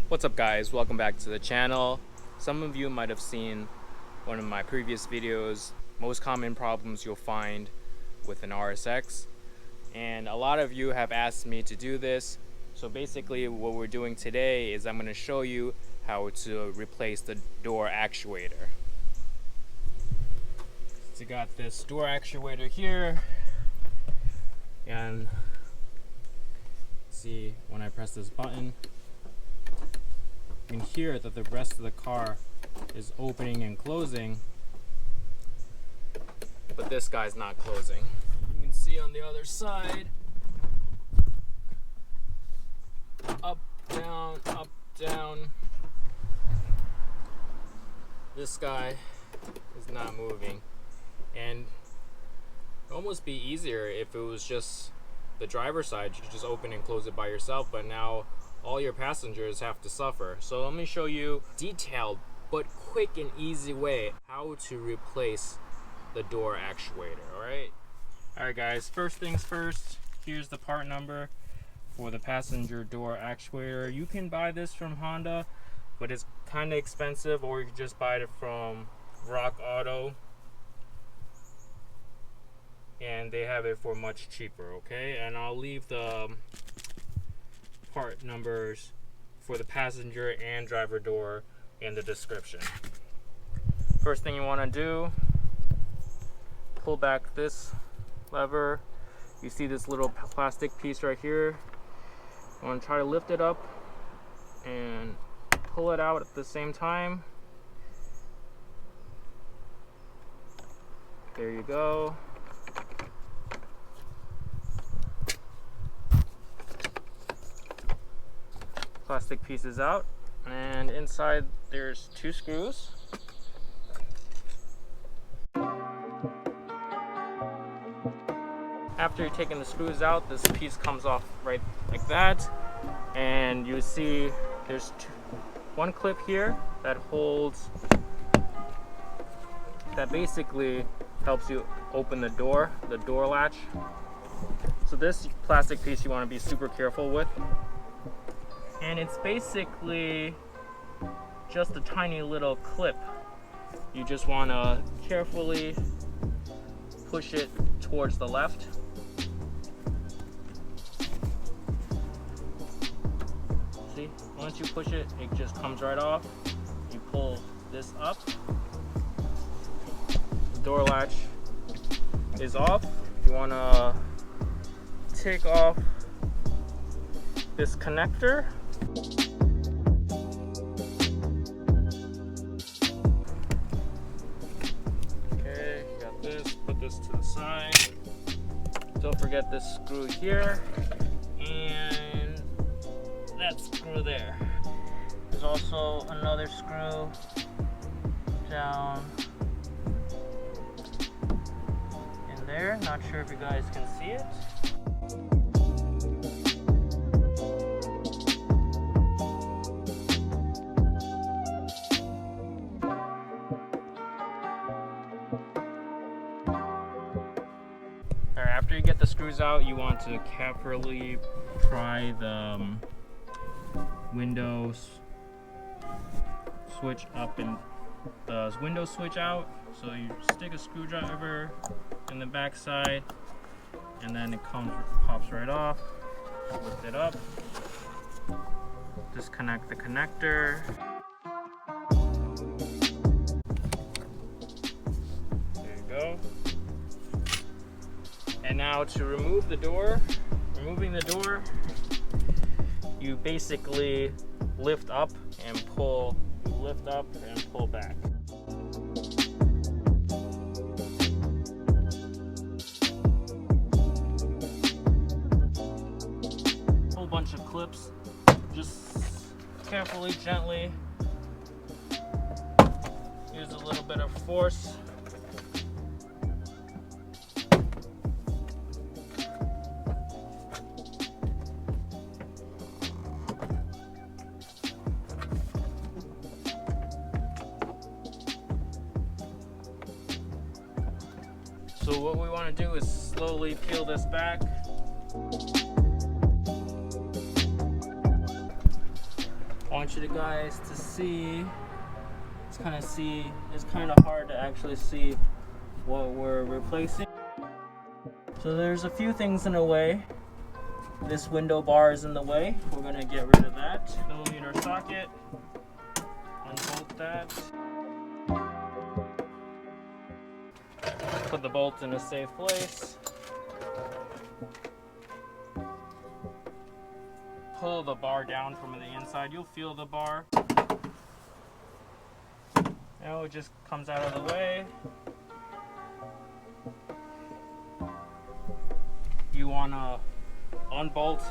What's up guys, welcome back to the channel. Some of you might have seen one of my previous videos, most common problems you'll find with an RSX, and a lot of you have asked me to do this. So basically what we're doing today is I'm going to show you how to replace the door actuator. So you got this door actuator here, and see when I press this button, you can hear that the rest of the car is opening and closing, but this guy's not closing. You can see on the other side, up, down. This guy is not moving, and it'd almost be easier if it was just the driver's side. You could just open and close it by yourself, but now all your passengers have to suffer. So let me show you detailed but quick and easy way how to replace the door actuator. Alright guys, first things first, here's the part number for the passenger door actuator. You can buy this from Honda, but it's kind of expensive, or you can just buy it from Rock Auto, and they have it for much cheaper. Okay, and I'll leave the part numbers for the passenger and driver door in the description. First thing you want to do, pull back this lever. You see this little plastic piece right here. You want to try to lift it up and pull it out at the same time. There you go. Plastic pieces out, and inside there's 2 screws. After you're taking the screws out, this piece comes off right like that, and you see there's one clip here that holds, that basically helps you open the door latch. So this plastic piece you want to be super careful with. And it's basically just a tiny little clip. You just want to carefully push it towards the left. See, once you push it, it just comes right off. You pull this up, the door latch is off. You want to take off this connector. Okay, you got this, put this to the side. Don't forget this screw here and that screw there. There's also another screw down in there. Not sure if you guys can see it. After you get the screws out, you want to carefully pry the window switch up and the window switch out. So you stick a screwdriver in the back side, and then it pops right off. Lift it up, disconnect the connector. There you go. And now to remove the door, you basically lift up and pull, lift up and pull back. Whole bunch of clips, just carefully, gently, use a little bit of force. So what we want to do is slowly peel this back. I want you guys to see. It's kind of hard to actually see what we're replacing. So there's a few things in the way. This window bar is in the way. We're gonna get rid of that. Millimeter socket. Unbolt that. Put the bolt in a safe place. Pull the bar down from the inside. You'll feel the bar. Now it just comes out of the way. You wanna unbolt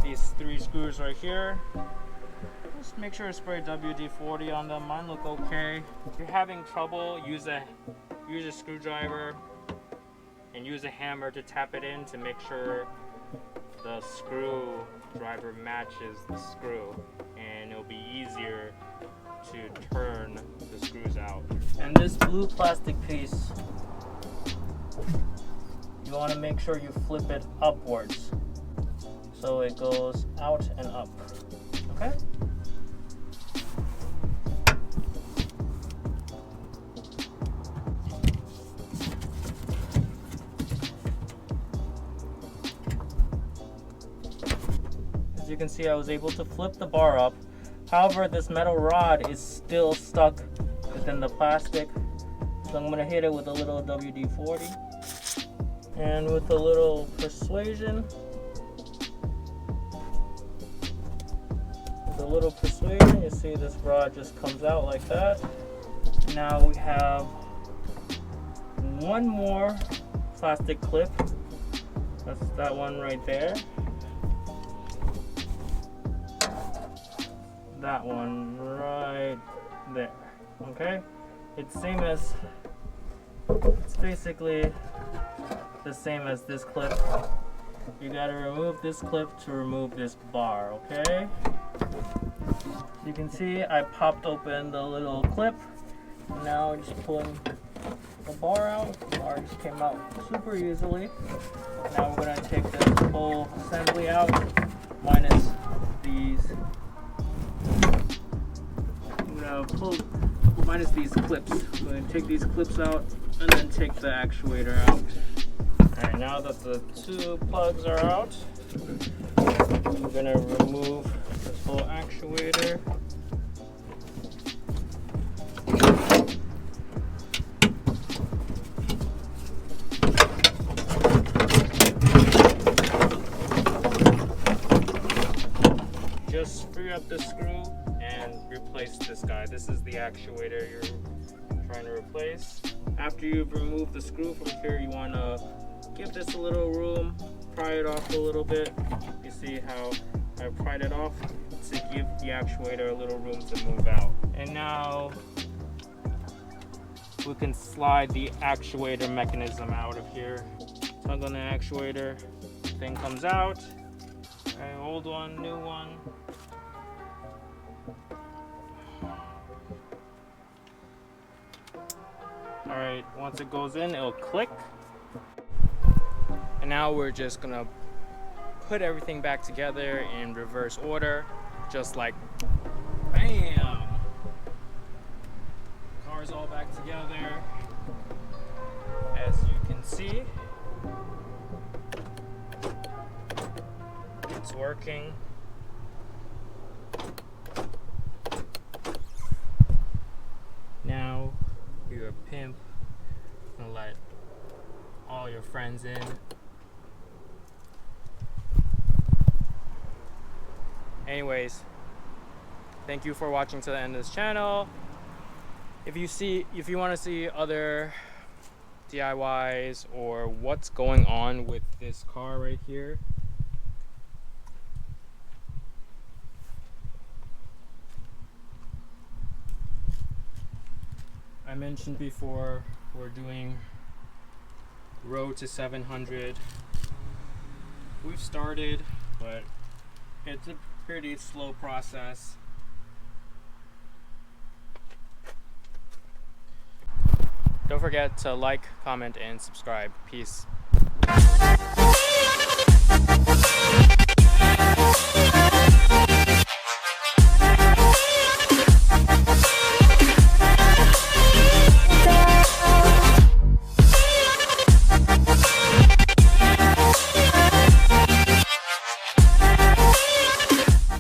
these 3 screws right here. Just make sure to spray WD-40 on them. Mine look okay. If you're having trouble, use a screwdriver and use a hammer to tap it in to make sure the screwdriver matches the screw, and it'll be easier to turn the screws out. And this blue plastic piece, you want to make sure you flip it upwards so it goes out and up. Okay? As you can see, I was able to flip the bar up. However, this metal rod is still stuck within the plastic. So I'm going to hit it with a little WD-40. And with a little persuasion, you see this rod just comes out like that. Now we have one more plastic clip. That's that one right there. That one right there. Okay? It's basically the same as this clip. You gotta remove this clip to remove this bar, okay? You can see I popped open the little clip. Now I'm just pulling the bar out. The bar just came out super easily. Now we're gonna take this whole assembly out, minus these. Minus these clips. We're going to take these clips out and then take the actuator out. Alright, now that the 2 plugs are out, we're going to remove this whole actuator. Just free up the screw and replace this guy. This is the actuator you're trying to replace. After you've removed the screw from here, you want to give this a little room, pry it off a little bit. You see how I pried it off to give the actuator a little room to move out. And now we can slide the actuator mechanism out of here. Tug on the actuator, thing comes out. Okay, old one, new one. Alright, once it goes in, it'll click. And now we're just gonna put everything back together in reverse order, just like bam! Car's all back together. As you can see, it's working. Now you're a pimp, gonna let all your friends in. Anyways, thank you for watching to the end of this channel. If you want to see other DIYs or what's going on with this car right here, I mentioned before, we're doing road to 700. We've started, but it's a pretty slow process. Don't forget to like, comment, and subscribe. Peace.